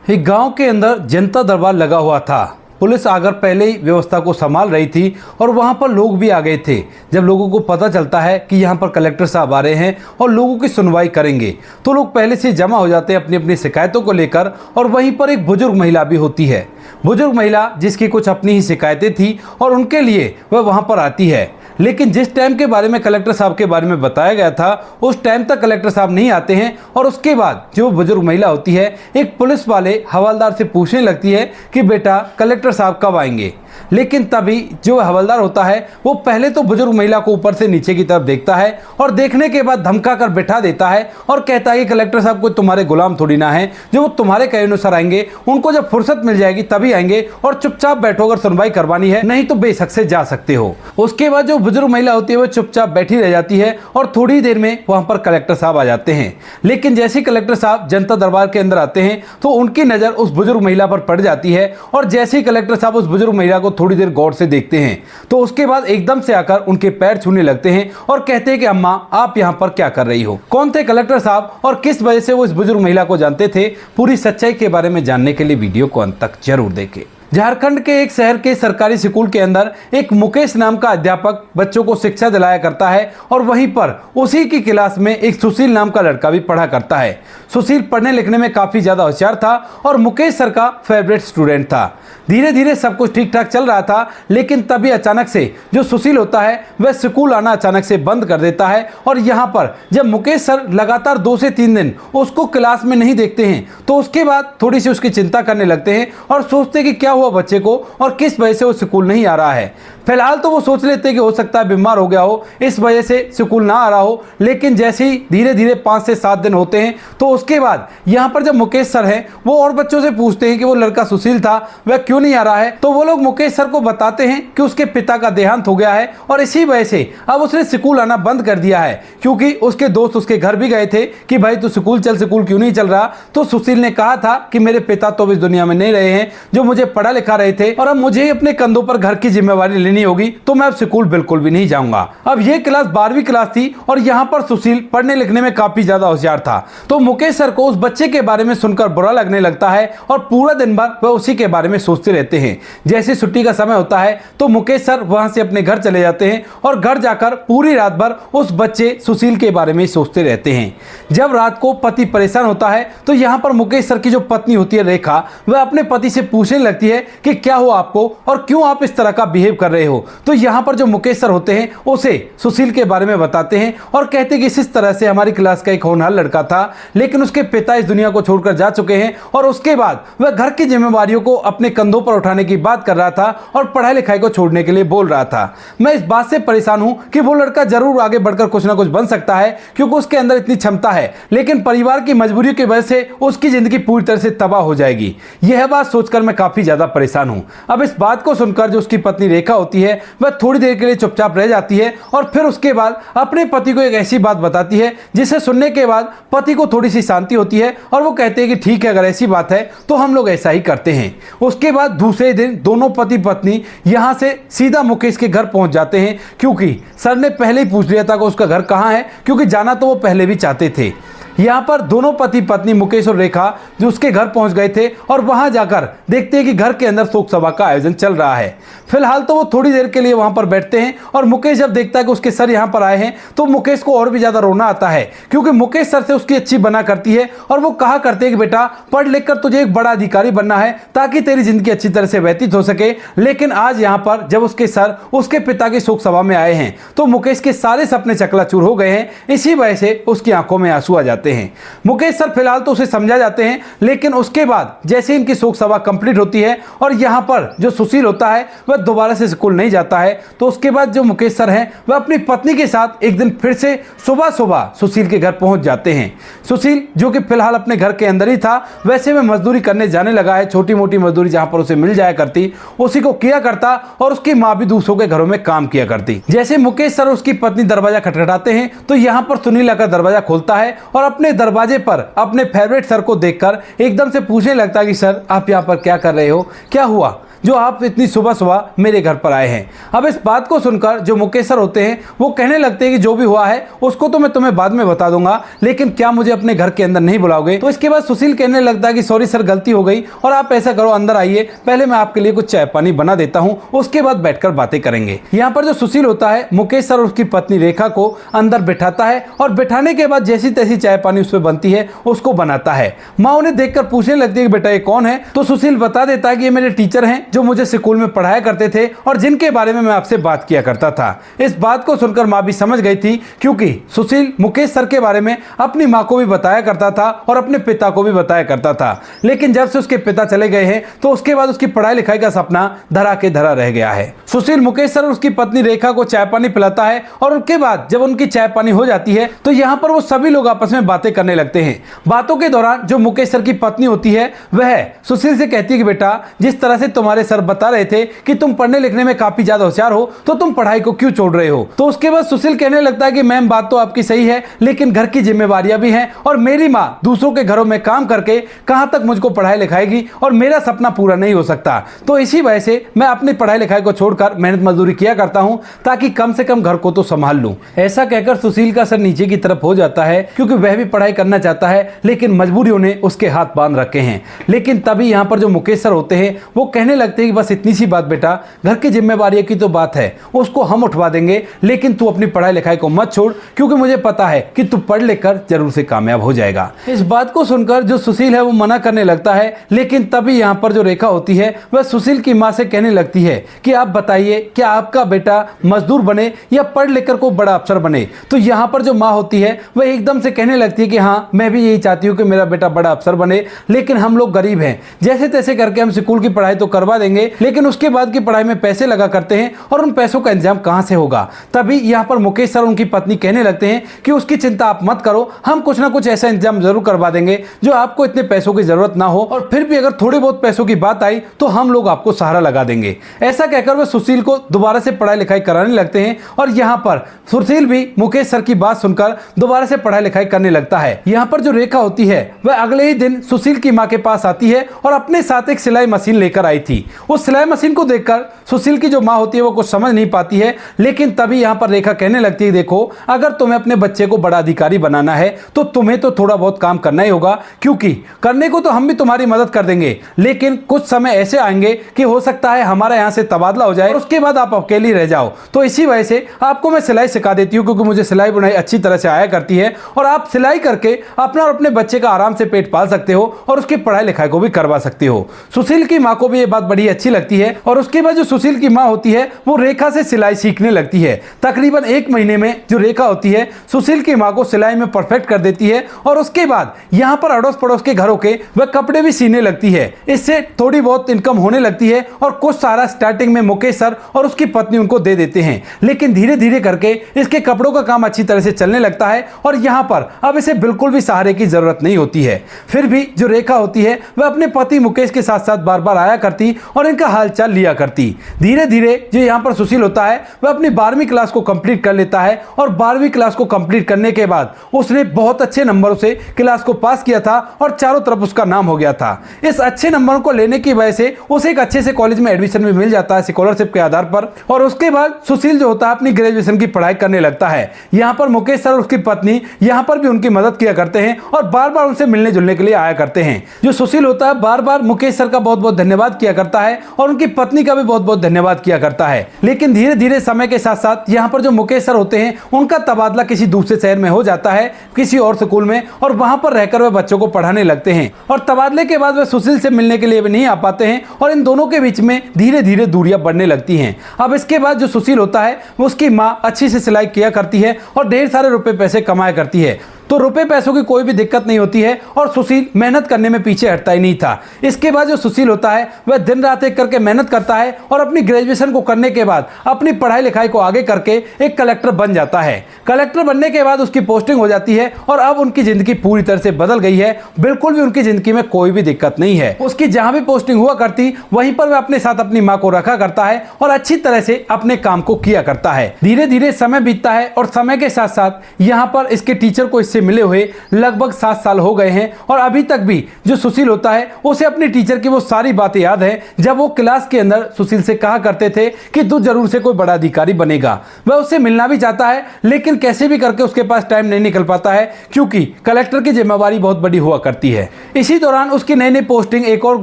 एक गांव के अंदर जनता दरबार लगा हुआ था। पुलिस आकर पहले ही व्यवस्था को संभाल रही थी और वहां पर लोग भी आ गए थे। जब लोगों को पता चलता है कि यहां पर कलेक्टर साहब आ रहे हैं और लोगों की सुनवाई करेंगे, तो लोग पहले से जमा हो जाते हैं अपनी अपनी शिकायतों को लेकर। और वहीं पर एक बुजुर्ग महिला भी होती है, बुजुर्ग महिला जिसकी कुछ अपनी ही शिकायतें थी और उनके लिए वह वहां पर आती है। लेकिन जिस टाइम के बारे में कलेक्टर साहब के बारे में बताया गया था, उस टाइम तक कलेक्टर साहब नहीं आते हैं। और उसके बाद जो बुजुर्ग महिला होती है, एक पुलिस वाले हवलदार से पूछने लगती है कि बेटा कलेक्टर साहब कब आएंगे। लेकिन तभी जो हवलदार होता है वो पहले तो बुजुर्ग महिला को ऊपर से नीचे की तरफ देखता है और देखने के बाद धमका कर बैठा देता है और कहता है कि कलेक्टर साहब कोई तुम्हारे गुलाम थोड़ी ना है जो वो तुम्हारे कहे अनुसार आएंगे। उनको जब फुर्सत मिल जाएगी तभी आएंगे और चुपचाप बैठो, अगर सुनवाई करवानी है, नहीं तो बेशक से जा सकते हो। उसके बाद जो बुजुर्ग महिला होती है वो चुपचाप बैठी रह जाती है और थोड़ी देर में वहां पर कलेक्टर साहब आ जाते हैं। लेकिन जैसे ही कलेक्टर साहब जनता दरबार के अंदर आते हैं तो उनकी नजर उस बुजुर्ग महिला पर पड़ जाती है। और जैसे ही कलेक्टर साहब उस बुजुर्ग महिला को थोड़ी देर गौर से देखते हैं तो उसके बाद एकदम से आकर उनके पैर छूने लगते हैं और कहते हैं कि अम्मा आप यहां पर क्या कर रही हो। कौन थे कलेक्टर साहब और किस वजह से वो इस बुजुर्ग महिला को जानते थे, पूरी सच्चाई के बारे में जानने के लिए वीडियो को अंत तक जरूर देखें। झारखंड के एक शहर के सरकारी स्कूल के अंदर एक मुकेश नाम का अध्यापक बच्चों को शिक्षा दिलाया करता है और वहीं पर उसी की क्लास में एक सुशील नाम का लड़का भी पढ़ा करता है। सुशील पढ़ने लिखने में काफ़ी ज़्यादा होशियार था और मुकेश सर का फेवरेट स्टूडेंट था। धीरे धीरे सब कुछ ठीक ठाक चल रहा था, लेकिन तभी अचानक से जो सुशील होता है वह स्कूल आना अचानक से बंद कर देता है। और यहाँ पर जब मुकेश सर लगातार 2 से 3 दिन उसको क्लास में नहीं देखते हैं तो उसके बाद थोड़ी सी उसकी चिंता करने लगते हैं और सोचते हैं कि क्या हुआ बच्चे को और किस वजह से वो स्कूल नहीं आ रहा है। फिलहाल तो वो सोच लेते हैं कि हो सकता है बीमार हो गया हो, इस वजह से स्कूल ना आ रहा हो। लेकिन जैसे ही धीरे धीरे 5 से 7 दिन होते हैं तो उसके बाद यहाँ पर जब मुकेश सर हैं वो और बच्चों से पूछते हैं कि वो लड़का सुशील था वह क्यों नहीं आ रहा है, तो वो लोग मुकेश सर को बताते हैं कि उसके पिता का देहांत हो गया है और इसी वजह से अब उसने स्कूल आना बंद कर दिया है। क्योंकि उसके दोस्त उसके घर भी गए थे कि भाई तू स्कूल चल, स्कूल क्यों नहीं चल रहा। तो सुशील ने कहा था कि मेरे पिता तो इस दुनिया में नहीं रहे हैं जो मुझे पढ़ा लिखा रहे थे और अब मुझे अपने कंधों पर घर की जिम्मेवारी लेनी होगी, तो मैं अब स्कूल बिल्कुल भी नहीं जाऊंगा। अब ये क्लास 12वीं क्लास थी और यहाँ पर सुशील पढ़ने लिखने में काफी ज्यादा होशियार था। तो मुकेश सर को उस बच्चे के बारे में सुनकर बुरा लगने लगता है और पूरा दिन भर वह उसी के बारे में सोचते रहते हैं। जैसे छुट्टी का समय होता है तो मुकेश सर वहां से अपने घर चले जाते हैं और घर जाकर पूरी रात भर उस बच्चे सुशील के बारे में सोचते रहते हैं। जब रात को पति परेशान होता है तो यहाँ पर मुकेश सर की जो पत्नी होती है रेखा, वह अपने पति से पूछने लगती है कि क्या हुआ आपको और क्यों आप इस तरह का बिहेव कर रहे हो। तो यहाँ पर जो मुकेश सर होते हैं उसे सुशील के बारे में बताते हैं और कहते हैं कि इस तरह से हमारी क्लास का एक होनहार लड़का था, लेकिन उसके पिता इस दुनिया को छोड़कर जा चुके हैं और उसके बाद वह घर की जिम्मेवारियों को अपने कंधों पर उठाने की बात कर रहा था और पढ़ाई लिखाई को छोड़ने के लिए बोल रहा था। मैं इस बात से परेशान हूं कि वो लड़का जरूर आगे बढ़कर कुछ ना कुछ बन सकता है क्योंकि उसके अंदर इतनी क्षमता है, लेकिन परिवार की मजबूरी की वजह से उसकी जिंदगी पूरी तरह से तबाह हो जाएगी। यह बात सोचकर मैं काफी ज्यादा परेशान हूं। अब इस बात को सुनकर जो उसकी पत्नी रेखा होती है वह थोड़ी देर के लिए चुपचाप रह जाती है और फिर उसके बाद अपने पति को एक ऐसी बात बताती है जिसे सुनने के बाद पति को थोड़ी सी शांति होती है और वो कहते हैं कि ठीक है, अगर ऐसी बात है तो हम लोग ऐसा ही करते हैं। उसके बाद दूसरे दिन दोनों पति पत्नी यहां से सीधा मुकेश के घर पहुंच जाते हैं क्योंकि सर ने पहले ही पूछ लिया था कि उसका घर कहां है, क्योंकि जाना तो वो पहले भी चाहते थे। यहाँ पर दोनों पति पत्नी मुकेश और रेखा जो उसके घर पहुंच गए थे और वहां जाकर देखते हैं कि घर के अंदर शोक सभा का आयोजन चल रहा है। फिलहाल तो वो थोड़ी देर के लिए वहां पर बैठते हैं और मुकेश जब देखता है कि उसके सर यहाँ पर आए हैं तो मुकेश को और भी ज्यादा रोना आता है क्योंकि मुकेश सर से उसकी अच्छी बना करती है और वो कहा करते हैं कि बेटा पढ़ लिख कर तुझे एक बड़ा अधिकारी बनना है ताकि तेरी जिंदगी अच्छी तरह से व्यतीत हो सके। लेकिन आज यहाँ पर जब उसके सर उसके पिता की शोक सभा में आए हैं तो मुकेश के सारे सपने चकनाचूर हो गए हैं। इसी वजह से उसकी आंखों में आंसू आ जाते हैं। मुकेश सर फिलहाल तो उसे समझा जाते हैं, लेकिन उसके बाद जैसे इनकी शोक सभा कंप्लीट होती है और यहाँ पर जो सुशील होता है वह दोबारा से स्कूल नहीं जाता है, तो उसके बाद जो मुकेश सर हैं वह अपनी पत्नी के साथ एक दिन फिर से सुबह सुबह सुशील के घर पहुंच जाते हैं। सुशील जो कि फिलहाल अपने घर के अंदर ही था, वैसे में मजदूरी करने जाने लगा है। छोटी मोटी मजदूरी जहां पर उसे मिल जाया करती उसी को किया करता और उसकी माँ भी दूसरों के घरों में काम किया करती। जैसे मुकेश सर उसकी पत्नी दरवाजा खटखटाते हैं तो यहाँ पर सुनील आकर दरवाजा खोलता है और अपने दरवाजे पर अपने फेवरेट सर को देखकर एकदम से पूछने लगता है कि सर आप यहाँ पर क्या कर रहे हो, क्या हुआ। जो आप इतनी सुबह सुबह मेरे घर पर आए हैं। अब इस बात को सुनकर जो मुकेश सर होते हैं वो कहने लगते हैं कि जो भी हुआ है उसको तो मैं तुम्हें बाद में बता दूंगा, लेकिन क्या मुझे अपने घर के अंदर नहीं बुलाओगे। तो इसके बाद सुशील कहने लगता है कि सॉरी सर, गलती हो गई, और आप ऐसा करो अंदर आइए, पहले मैं आपके लिए कुछ चाय पानी बना देता हूं, उसके बाद बैठकर बातें करेंगे। यहाँ पर जो सुशील होता है मुकेश सर और उसकी पत्नी रेखा को अंदर बैठाता है और बैठाने के बाद जैसी तैसी चाय पानी उस पर बनती है उसको बनाता है। माँ उन्हें देखकर पूछने लगती है कि बेटा ये कौन है। तो सुशील बता देता है कि ये मेरे टीचर हैं जो मुझे स्कूल में पढ़ाया करते थे और जिनके बारे में मैं आपसे बात किया करता था। इस बात को सुनकर माँ भी समझ गई थी, क्योंकि सुशील मुकेश सर के बारे में अपनी माँ को भी बताया करता था और अपने पिता को भी बताया करता था। लेकिन जब से उसके पिता चले गए हैं तो उसके बाद उसकी पढ़ाई लिखाई का सपना धरा के धरा रह गया है। सुशील मुकेश सर और उसकी पत्नी रेखा को चाय पानी पिलाता है और उसके बाद जब उनकी चाय पानी हो जाती है तो यहाँ पर वो सभी लोग आपस में बातें करने लगते हैं। बातों के दौरान जो मुकेश सर की पत्नी होती है वह सुशील से कहती है कि बेटा, जिस तरह से तुम्हारे सर बता रहे थे कि तुम पढ़ने लिखने में काफी ज्यादा होशियार हो, तो तुम पढ़ाई को क्यों छोड़ रहे हो। तो उसके बाद सुशील कहने लगता है कि मैम बात तो आपकी सही है, लेकिन घर की जिम्मेवारियां भी हैं और मेरी माँ दूसरों के घरों में काम करके कहां तक मुझको पढ़ाई लिखाएगी और मेरा सपना पूरा नहीं हो सकता। तो इसी वजह से मैं अपनी पढ़ाई लिखाई को छोड़कर मेहनत मजदूरी किया करता हूं ताकि कम से कम घर को तो संभाल लूं। ऐसा कहकर सुशील का सर नीचे की तरफ हो जाता है, क्योंकि वह भी पढ़ाई करना चाहता है लेकिन मजबूरियों ने उसके हाथ बांध रखे हैं। लेकिन तभी यहाँ पर जो मुकेश सर होते हैं वो कहने लगते हैं कि बस इतनी सी बात बेटा, घर की जिम्मेवारी की तो बात है उसको हम उठवा देंगे, लेकिन तू अपनी पढ़ाई लिखाई को मत छोड़, क्योंकि मुझे पता है कि तू पढ़ लिख कर जरूर से कामयाब हो जाएगा। इस बात को सुनकर जो सुशील है वो मना करने लगता है, लेकिन तभी यहाँ पर जो रेखा होती है वह सुशील की माँ से कहने लगती है कि आप बताइए, क्या आपका बेटा मजदूर बने या पढ़ लिखकर को बड़ा अफसर बने। तो यहाँ पर जो माँ होती है वह एकदम से कहने लगती है कि हाँ, मैं भी यही चाहती हूँ कि मेरा बेटा बड़ा अफसर बने, लेकिन हम लोग गरीब हैं, जैसे तैसे करके हम स्कूल की पढ़ाई तो करवा देंगे, लेकिन उसके बाद की पढ़ाई में पैसे लगा करते हैं और उन पैसों का इंतजाम कहाँ से होगा। तभी यहाँ पर मुकेश सर उनकी पत्नी कहने लगते हैं कि उसकी चिंता आप मत करो, हम कुछ ना कुछ ऐसा इंतजाम जरूर करवा देंगे जो आपको इतने पैसों की जरूरत ना हो, और फिर भी अगर थोड़े बहुत पैसों की बात आई तो हम लोग आपको सहारा लगा देंगे। ऐसा कहकर वह सुशील को दोबारा से पढ़ाई लिखाई कराने लगते हैं और यहाँ पर सुशील भी मुकेश सर की बात सुनकर दोबारा से पढ़ाई लिखाई करने लगता है। यहाँ पर जो रेखा होती है वह अगले ही दिन सुशील की माँ के पास आती है और अपने साथ एक सिलाई मशीन लेकर आई थी। उस सिलाई मशीन को देखकर सुशील की जो माँ होती है वो कुछ समझ नहीं पाती है, लेकिन तभी यहाँ पर रेखा कहने लगती है, देखो अगर तुम्हें अपने बच्चे को बड़ा अधिकारी बनाना है तो तुम्हें तो थोड़ा बहुत काम करना ही होगा, क्योंकि करने को तो हम भी तुम्हारी मदद कर देंगे, लेकिन कुछ समय ऐसे आएंगे कि हो सकता है हमारा यहाँ से तबादला हो जाए और उसके बाद आप अकेले रह जाओ। तो इसी वजह से आपको मैं सिलाई सिखा देती हूँ, क्योंकि मुझे सिलाई बुनाई अच्छी तरह से आया करती है और आप सिलाई करके अपना और अपने बच्चे का आराम से पेट पाल सकते हो और उसकी पढ़ाई लिखाई को भी करवा सकते हो। सुशील की माँ को भी ये बात बड़ी अच्छी लगती है और उसके बाद जो सुशील की माँ होती है वो रेखा से सिलाई सीखने लगती है। तकरीबन 1 महीने में जो रेखा होती है सुशील की माँ को सिलाई में परफेक्ट कर देती है और उसके बाद यहाँ पर अड़ोस पड़ोस के घरों के वह कपड़े भी सीने लगती है। इससे थोड़ी बहुत इनकम होने लगती है और कुछ सारा स्टार्टिंग में मुकेश सर और उसकी पत्नी उनको दे देते हैं, लेकिन धीरे धीरे करके इसके कपड़ों का काम अच्छी तरह से चलने लगता है और यहाँ पर अब इसे बिल्कुल भी सहारे की जरूरत नहीं होती है। फिर भी जो रेखा होती है वह अपने पति मुकेश के साथ साथ बार बार आया करती और इनका हालचाल लिया करती। धीरे धीरे जो यहाँ पर सुशील होता है वह अपनी 12वीं क्लास को कंप्लीट कर लेता है और 12वीं क्लास को कंप्लीट करने के बाद उसने बहुत अच्छे नंबरों से क्लास को पास किया था और चारों तरफ उसका नाम हो गया था। इस अच्छे नंबरों को लेने की वजह से उसे एक अच्छे से कॉलेज में एडमिशन भी मिल जाता है स्कॉलरशिप के आधार पर, और उसके बाद सुशील जो होता है अपनी ग्रेजुएशन की पढ़ाई करने लगता है। यहाँ पर मुकेश सर और उसकी पत्नी यहाँ पर भी उनकी मदद किया करते हैं और बार बार उनसे मिलने जुलने के लिए आया करते हैं। जो सुशील होता है बार बार मुकेश सर का बहुत बहुत धन्यवाद किया करता है और उनकी पत्नी का भी बहुत बहुत धन्यवाद किया करता है। लेकिन धीरे धीरे समय के साथ साथ यहाँ पर जो मुकेश सर होते हैं उनका तबादला किसी दूसरे शहर में हो जाता है, किसी और स्कूल में, और वहां पर रहकर वे बच्चों को पढ़ाने लगते हैं और तबादले के बाद वे सुशील से मिलने के लिए भी नहीं आ पाते हैं और इन दोनों के बीच में धीरे धीरे दूरियां बढ़ने लगती हैं। अब इसके बाद जो सुशील होता है उसकी माँ अच्छी से सिलाई किया करती है और ढेर सारे रुपए पैसे कमाया करती है, तो रुपए पैसों की कोई भी दिक्कत नहीं होती है और सुशील मेहनत करने में पीछे हटता ही नहीं था। इसके बाद जो सुशील होता है वह दिन रात एक करके मेहनत करता है और अपनी ग्रेजुएशन को करने के बाद अपनी पढ़ाई लिखाई को आगे करके एक कलेक्टर बन जाता है। कलेक्टर बनने के बाद उसकी पोस्टिंग हो जाती है और अब उनकी जिंदगी पूरी तरह से बदल गई है, बिल्कुल भी उनकी जिंदगी में कोई भी दिक्कत नहीं है। उसकी जहां भी पोस्टिंग हुआ करती वहीं पर वह अपने साथ अपनी माँ को रखा करता है और अच्छी तरह से अपने काम को किया करता है। धीरे धीरे समय बीतता है और समय के साथ साथ यहाँ पर इसके टीचर को से मिले हुए लगभग 7 साल हो गए हैं और अभी तक भी जो सुशील होता है उसे अपनी टीचर की वो सारी बातें याद है जब वो क्लास के अंदर सुशील से कहा करते थे कि तू जरूर से कोई बड़ा अधिकारी बनेगा। वह उससे मिलना भी चाहता है लेकिन कैसे भी करके उसके पास टाइम नहीं निकल पाता है क्योंकि कलेक्टर की जिम्मेवारी बहुत बड़ी हुआ करती है। इसी दौरान उसकी नई नई पोस्टिंग एक और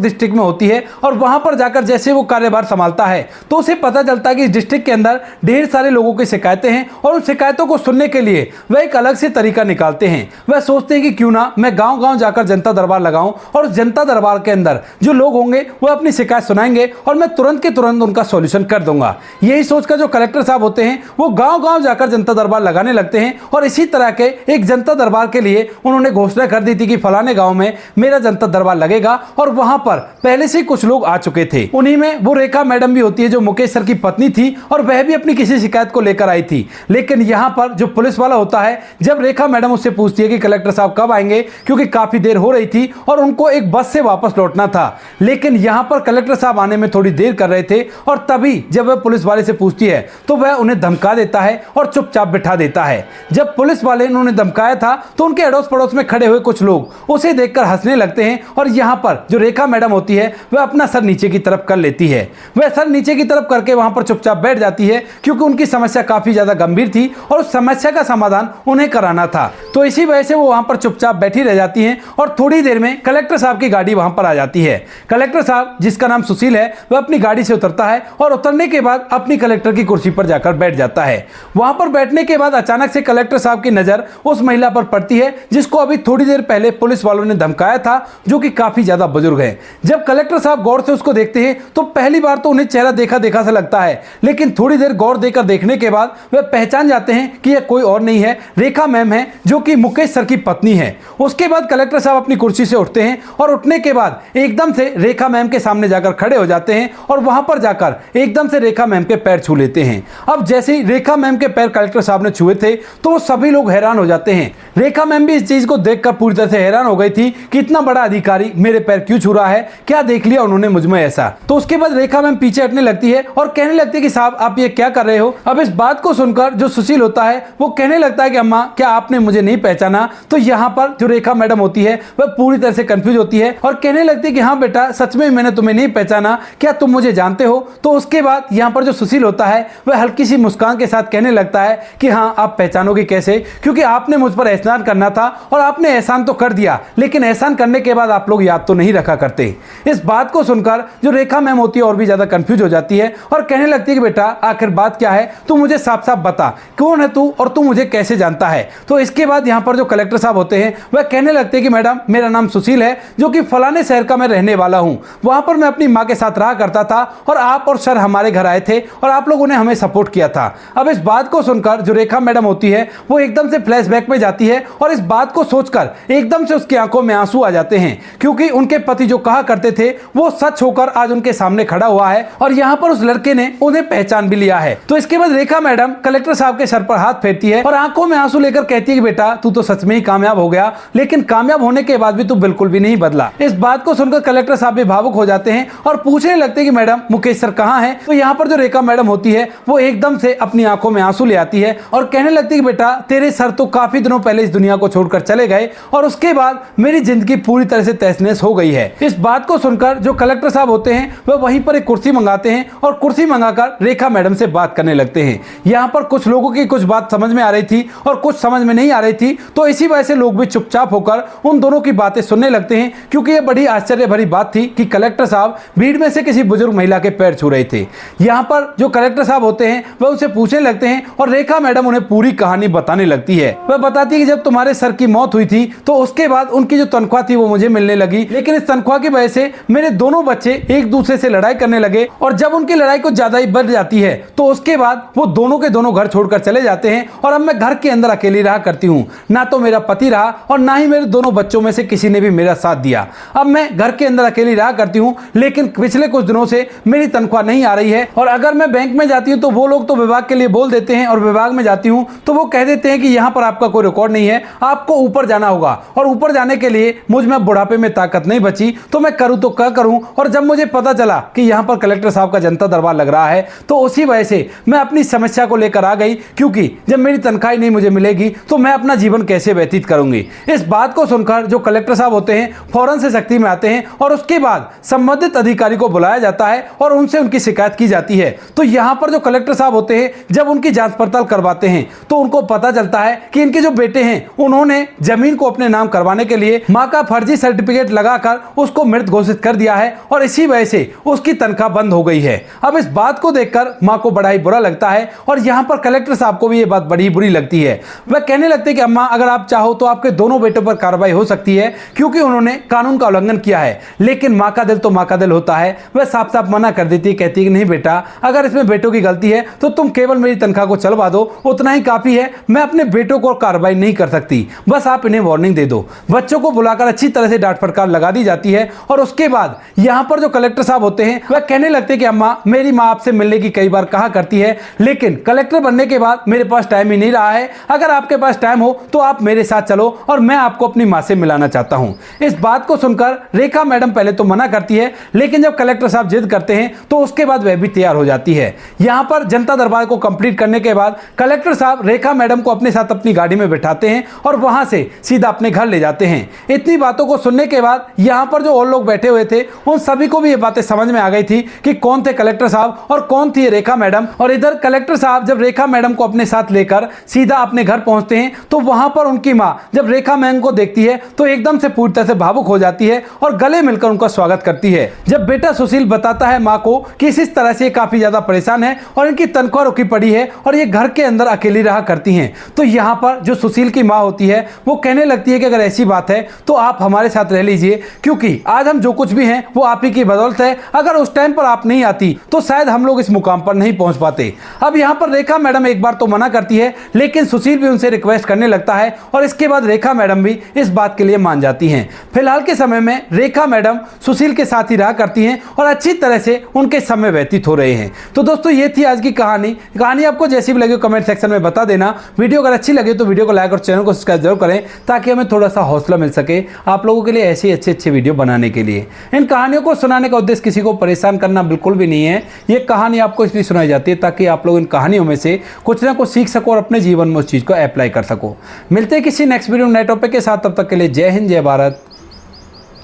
डिस्ट्रिक्ट में होती है और वहां पर जाकर जैसे वो कार्यभार संभालता है तो उसे पता चलता है कि इस डिस्ट्रिक्ट के अंदर ढेर सारे लोगों की शिकायतें हैं और उन शिकायतों को सुनने के लिए वह एक अलग से तरीका निकालते हैं। वह सोचते हैं कि क्यों ना मैं गांव गांव जाकर जनता दरबार लगाऊं और उस जनता दरबार के अंदर जो लोग होंगे वह अपनी शिकायत सुनाएंगे और मैं तुरंत के तुरंत उनका सॉल्यूशन कर दूंगा। यही सोचकर जो कलेक्टर साहब होते हैं वो गांव गांव जाकर जनता दरबार लगाने लगते हैं और इसी तरह के एक जनता दरबार के लिए उन्होंने घोषणा कर दी थी कि फलाने गांव में मेरा जनता दरबार लगेगा और वहां पर पहले से कुछ लोग आ चुके थे। उन्हीं में वो रेखा मैडम भी होती है जो मुकेश सर की पत्नी थी और वह भी अपनी किसी शिकायत को लेकर आई थी। लेकिन यहां पर जो पुलिस वाला होता है जब रेखा मैडम उससे पूछती है कि कलेक्टर साहब कब आएंगे क्योंकि काफी देर हो रही थी और उनको एक बस से वापस लौटना था, लेकिन यहां पर कलेक्टर साहब आने में थोड़ी देर कर रहे थे और तभी जब वह पुलिस वाले से पूछती है तो वह उन्हें धमका देता है और चुपचाप बिठा देता है। जब पुलिस वाले ने उन्हें धमकाया था तो उनके अड़ोस पड़ोस में खड़े हुए कुछ लोग उसे देखकर हंसने लगते हैं और यहां पर जो रेखा मैडम होती है वह अपना सर नीचे की तरफ कर लेती है। वह सर नीचे की तरफ करके वहां पर चुपचाप बैठ जाती है क्योंकि उनकी समस्या काफी ज्यादा गंभीर थी और उस समस्या का समाधान उन्हें कराना था। तो इसी वजह से वो वहां पर चुपचाप बैठी रह जाती हैं और थोड़ी देर में कलेक्टर साहब की गाड़ी वहां पर आ जाती है। कलेक्टर साहब जिसका नाम सुशील है वह अपनी गाड़ी से उतरता है और उतरने के बाद अपनी कलेक्टर की कुर्सी पर जाकर बैठ जाता है। वहां पर बैठने के बाद अचानक से कलेक्टर साहब की नजर उस महिला पर पड़ती है जिसको अभी थोड़ी देर पहले पुलिस वालों ने धमकाया था, जो कि काफी ज्यादा बुजुर्ग है। जब कलेक्टर साहब गौर से उसको देखते हैं तो पहली बार तो उन्हें चेहरा देखा देखा सा लगता है, लेकिन थोड़ी देर गौर देकर देखने के बाद वह पहचान जाते हैं कि यह कोई और नहीं है, रेखा मैम है जो कि मुकेश सर की पत्नी है। उसके बाद कलेक्टर साहब अपनी कुर्सी से उठते हैं और उठने के बाद एकदम से रेखा मैम के सामने जाकर खड़े हो जाते हैं और वहां पर जाकर एकदम से रेखा मैम के पैर छू लेते हैं। अब जैसे ही रेखा मैम के पैर कलेक्टर साहब ने छुए थे तो वो सभी लोग हैरान हो जाते हैं। रेखा मैम भी इस चीज को देखकर पूरी तरह से हैरान हो गई थी कि इतना बड़ा अधिकारी मेरे पैर क्यों छू रहा है, क्या देख लिया उन्होंने मुझ में ऐसा। तो उसके बाद रेखा मैम पीछे हटने लगती है और कहने लगती है कि साहब आप ये क्या कर रहे हो। अब इस बात को सुनकर जो सुशील होता है वो कहने लगता है कि अम्मा क्या आपने मुझे नहीं पहचाना। तो यहाँ पर जो रेखा मैडम होती है वह पूरी तरह से कंफ्यूज होती है और कहने लगती है कि हाँ बेटा सच में मैंने तुम्हें नहीं पहचाना, क्या तुम मुझे जानते हो। तो उसके बाद यहाँ पर जो सुशील होता है वह हल्की सी मुस्कान के साथ कहने लगता है कि हाँ आप पहचानोगे कैसे, क्योंकि आपने मुझ पर एहसान करना था और आपने एहसान तो कर दिया, लेकिन एहसान करने के बाद आप लोग याद तो नहीं रखा करते। इस बात को सुनकर जो रेखा मैम होती है और भी ज्यादा कंफ्यूज हो जाती है और कहने लगती है कि बेटा आखिर बात क्या है, तू मुझे साफ साफ बता, कौन है तू और तू मुझे कैसे जानता है। तो इसके बाद यहाँ पर जो कलेक्टर साहब होते हैं वह कहने लगते हैं कि मैडम मेरा नाम सुशील है जो कि फलाने शहर का मैं रहने वाला हूँ, वहां पर मैं अपनी माँ के साथ रहा करता था और आप और सर हमारे घर आए थे और आप लोगों ने हमें सपोर्ट किया था। अब इस बात को सुनकर जो रेखा मैडम होती है वो एकदम से फ्लैशबैक में जाती है और इस बात को सोचकर एकदम से उसकी आंखों में आंसू आ जाते हैं, क्योंकि उनके पति जो कहा करते थे वो सच होकर आज उनके सामने खड़ा हुआ है और यहाँ पर उस लड़के ने उन्हें पहचान भी लिया है। तो इसके बाद रेखा मैडम कलेक्टर साहब के सर पर हाथ फेरती है और आंखों में आंसू लेकर कहती है कि बेटा तू तो सच में ही कामयाब हो गया, लेकिन कामयाब होने के बाद भी तू बिल्कुल भी नहीं बदला। इस बात को सुनकर कलेक्टर साहब भी भावुक हो जाते हैं और पूछने लगते हैं कि मैडम मुकेश सर कहाँ हैं। तो यहाँ पर जो रेखा मैडम होती है वो एकदम से अपनी आंखों में आंसू ले आती है और कहने लगती है कि बेटा तेरे सर तो काफी दिनों पहले इस दुनिया को छोड़कर चले गए और उसके बाद मेरी जिंदगी पूरी तरह से तहस-नहस हो गई है। इस बात को सुनकर जो कलेक्टर साहब होते हैं वह वहीं पर एक कुर्सी मंगाते हैं और कुर्सी मंगाकर रेखा मैडम से बात करने लगते हैं। यहाँ पर कुछ लोगों की कुछ बात समझ में आ रही थी और कुछ समझ में नहीं आ रही थी, तो इसी वजह से लोग भी चुपचाप होकर उन दोनों की बातें सुनने लगते हैं, क्योंकि यह बड़ी आश्चर्य भरी बात थी कि कलेक्टर साहब भीड़ में से किसी बुजुर्ग महिला के पैर छू रहे थे। यहाँ पर जो कलेक्टर साहब होते हैं वह उसे पूछने लगते हैं और रेखा मैडम उन्हें पूरी कहानी बताने लगती है। वह बताती है कि जब तुम्हारे सर की मौत हुई थी तो उसके बाद उनकी जो तनख्वाह थी वो मुझे मिलने लगी, लेकिन इस तनख्वाह की वजह से मेरे दोनों बच्चे एक दूसरे से लड़ाई करने लगे और जब उनकी लड़ाई कुछ ज्यादा ही बढ़ जाती है तो उसके बाद वो दोनों के दोनों घर छोड़कर चले जाते हैं और अब मैं घर के अंदर अकेली रहा करती हूँ। ना तो मेरा पति रहा और ना ही मेरे दोनों बच्चों में से किसी ने भी मेरा साथ दिया। अब मैं घर के अंदर अकेली रहा करती हूँ, लेकिन पिछले कुछ दिनों से मेरी तनख्वाह नहीं आ रही है और अगर मैं बैंक में जाती हूँ तो वो लोग तो विभाग के लिए बोल देते हैं और विभाग में जाती हूँ तो वो कह देते हैं कि यहाँ पर आपका कोई रिकॉर्ड नहीं है, आपको ऊपर जाना होगा और ऊपर जाने के लिए मुझ में बुढ़ापे में ताकत नहीं बची, तो मैं करूँ तो क्या करूँ। और जब मुझे पता चला कि यहाँ पर कलेक्टर साहब का जनता दरबार लग रहा है तो उसी वजह से मैं अपनी समस्या को लेकर आ गई, क्योंकि जब मेरी तनख्वाह नहीं मुझे मिलेगी तो मैं अपना जीवन कैसे व्यतीत करूंगी। इस बात को सुनकर जो कलेक्टर साहब होते हैं फौरन से सख्ती में आते हैं और उसके बाद संबंधित अधिकारी को बुलाया जाता है और उनसे उनकी शिकायत की जाती है। तो यहाँ पर जो कलेक्टर साहब होते हैं जब उनकी जांच पड़ताल करवाते हैं तो उनको पता चलता है कि इनके जो बेटे हैं उन्होंने जमीन को अपने नाम करवाने के लिए मां का फर्जी सर्टिफिकेट लगाकर उसको मृत घोषित कर दिया है और इसी वजह से उसकी तनख्वाह बंद हो गई है। अब इस बात को देखकर मां को बड़ा ही बुरा लगता है और यहाँ पर कलेक्टर साहब को भी ये बात बड़ी बुरी लगती है। वह कहने लगते हैं कि अम्मा अगर आप चाहो तो आपके दोनों बेटों पर कार्रवाई हो सकती है क्योंकि उन्होंने कानून का उल्लंघन किया है। लेकिन मां का दिल तो मां का दिल होता है, वह साफ साफ मना कर देती है, कहती है कि नहीं बेटा, अगर इसमें बेटों की गलती है तो तुम केवल मेरी तनख्वाह को चलवा दो, उतना ही काफी है। मैं अपने बेटों को कार्रवाई नहीं कर सकती, बस आप इन्हें वार्निंग दे दो। बच्चों को बुलाकर अच्छी तरह से डांट फटकार लगा दी जाती है और उसके बाद यहाँ पर जो कलेक्टर साहब होते हैं वह कहने लगते हैं कि अम्मा मेरी माँ आपसे मिलने की कई बार कहा करती है, लेकिन कलेक्टर बनने के बाद मेरे पास टाइम ही नहीं रहा है। अगर आपके पास टाइम हो तो आप मेरे साथ चलो और मैं आपको अपनी माँ से मिलाना चाहता हूँ। इस बात को सुनकर रेखा मैडम पहले तो मना करती है, लेकिन जब कलेक्टर साहब जिद करते हैं तो उसके बाद वह भी तैयार हो जाती है। यहाँ पर जनता दरबार को कंप्लीट करने के बाद कलेक्टर साहब रेखा मैडम को अपने साथ अपनी गाड़ी में बिठाते हैं और वहां से सीधा अपने घर ले जाते हैं। इतनी बातों को सुनने के बाद यहाँ पर जो और लोग बैठे हुए थे उन सभी को भी ये बातें समझ में आ गई थी कि कौन थे कलेक्टर साहब और कौन थी रेखा मैडम। और इधर कलेक्टर साहब जब रेखा मैडम को अपने साथ लेकर सीधा अपने घर पहुंचते हैं तो वहां पर उनकी मां जब रेखा मैम को देखती है तो एकदम से पूरी तरह से भावुक हो जाती है और गले मिलकर उनका स्वागत करती है। जब बेटा सुशील बताता है मां को कि इस तरह से काफी ज्यादा परेशान है और इनकी तनख्वाह रुकी पड़ी है और ये घर के अंदर अकेली रहा करती हैं, तो यहाँ पर जो सुशील की मां होती है वो कहने लगती है कि अगर ऐसी बात है तो आप हमारे साथ रह लीजिए, क्योंकि आज हम जो कुछ भी हैं वो आप ही की बदौलत है। अगर उस टाइम पर आप नहीं आती तो शायद हम लोग इस मुकाम पर नहीं पहुंच पाते। अब यहाँ पर रेखा मैडम एक बार तो मना करती है, लेकिन सुशील भी उनसे रिक्वेस्ट करने लगता है और इसके बाद रेखा मैडम भी इस बात के लिए मान जाती हैं। फिलहाल के समय में रेखा मैडम सुशील के साथ ही रहा करती हैं और अच्छी तरह से उनके समय व्यतीत हो रहे हैं। तो दोस्तों ये थी आज की कहानी आपको जैसी भी लगी कमेंट सेक्शन में बता देना। वीडियो अगर अच्छी लगे तो वीडियो को लाइक और चैनल को सब्सक्राइब जरूर करें ताकि हमें थोड़ा सा हौसला मिल सके आप लोगों के लिए ऐसे अच्छे वीडियो बनाने के लिए। इन कहानियों को सुनाने का उद्देश्य किसी को परेशान करना बिल्कुल भी नहीं है। ये कहानी आपको इसलिए सुनाई जाती है ताकि आप लोग इन कहानियों में से कुछ ना कुछ सीख सको और अपने जीवन में उस चीज़ को अप्लाई कर सको। मिलते हैं किसी नेक्स्ट वीडियो नए टॉपिक के साथ, तब तक के लिए जय हिंद, जय भारत,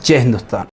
जय हिंदुस्तान।